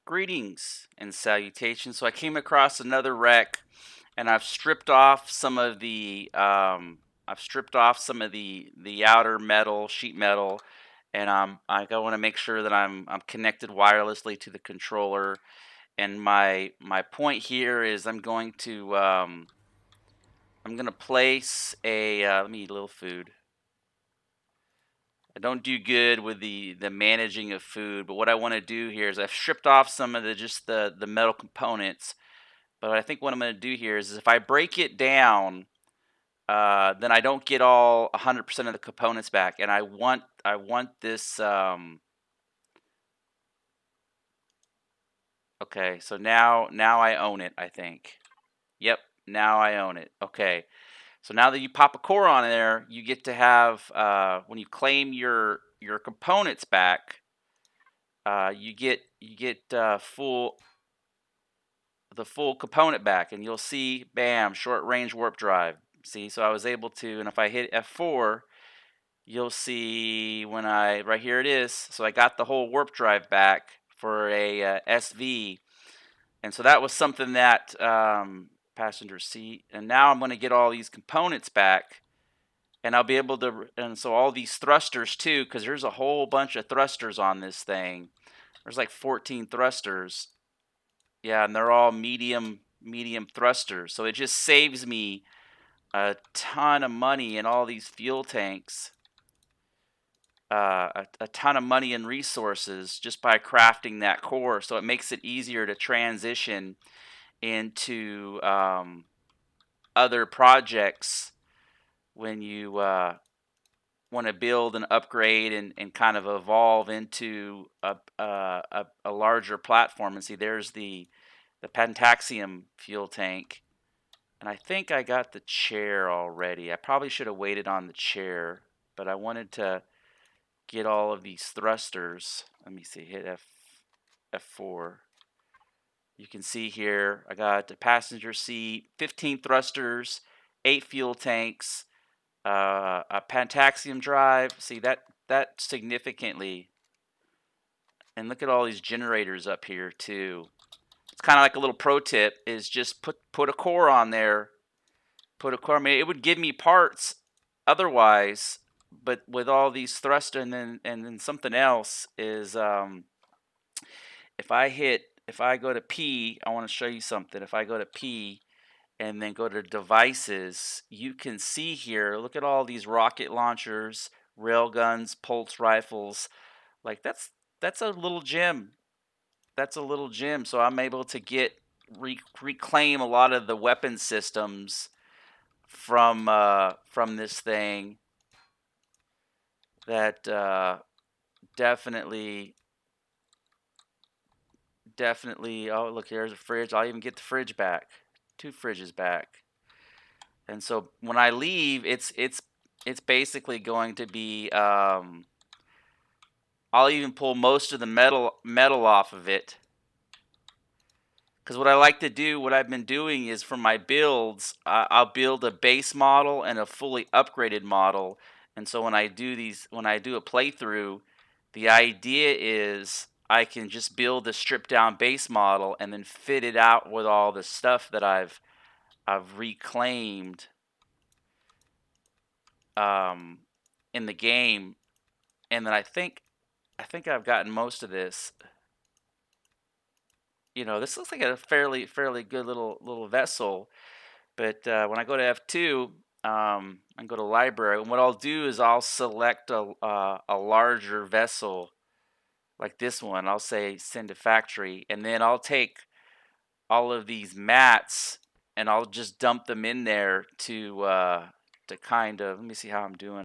Greetings and salutations. So I came across another wreck, and I've stripped off some of the outer metal, sheet metal, and I want to make sure that I'm connected wirelessly to the controller. And my point here is I'm going to place a let me eat a little food. I don't do good with the managing of food, but what I want to do here is I've stripped off some of the metal components. But I think what I'm going to do here is if I break it down, then I don't get all 100% of the components back, and I want this. Okay, so now I own it. I think. Yep, now I own it. Okay, so now that you pop a core on there, you get to have when you claim your components back, you get the full component back, and you'll see, bam, short range warp drive. See, so I was able to, and if I hit F4, you'll see right here it is. So I got the whole warp drive back for a SV, and so that was something that passenger seat, and now I'm going to get all these components back, and I'll be able to, and so all these thrusters too, because there's a whole bunch of thrusters on this thing. There's like 14 thrusters. Yeah, and they're all medium thrusters. So it just saves me a ton of money in all these fuel tanks. A ton of money and resources just by crafting that core. So it makes it easier to transition into other projects when you want to build and upgrade and kind of evolve into a larger platform. And see, there's the Pentaxium fuel tank. And I think I got the chair already. I probably should have waited on the chair, but I wanted to get all of these thrusters. Let me see, hit F4. You can see here, I got the passenger seat, 15 thrusters, 8 fuel tanks, a Pentaxium drive. See, that significantly. And look at all these generators up here too. It's kind of like a little pro tip is just put a core on there. Put a core. I mean, it would give me parts otherwise, but with all these thrusters and then something else is if I go to P, I want to show you something. If I go to P and then go to devices, you can see here, look at all these rocket launchers, rail guns, pulse rifles. Like that's a little gem. That's a little gem. So I'm able to reclaim a lot of the weapon systems from this thing that definitely oh, look, here's a fridge. I'll even get the fridge back. 2 fridges back. And so when I leave, it's basically going to be I'll even pull most of the metal off of it. Because what I like to do, what I've been doing is for my builds, I'll build a base model and a fully upgraded model. And so when I do a playthrough, the idea is I can just build a stripped down base model and then fit it out with all the stuff that I've reclaimed in the game. And then I think I've gotten most of this. This looks like a fairly good little vessel. But when I go to F2, and go to library, and what I'll do is I'll select a larger vessel like this one. I'll say send to factory, and then I'll take all of these mats and I'll just dump them in there to kind of, let me see how I'm doing.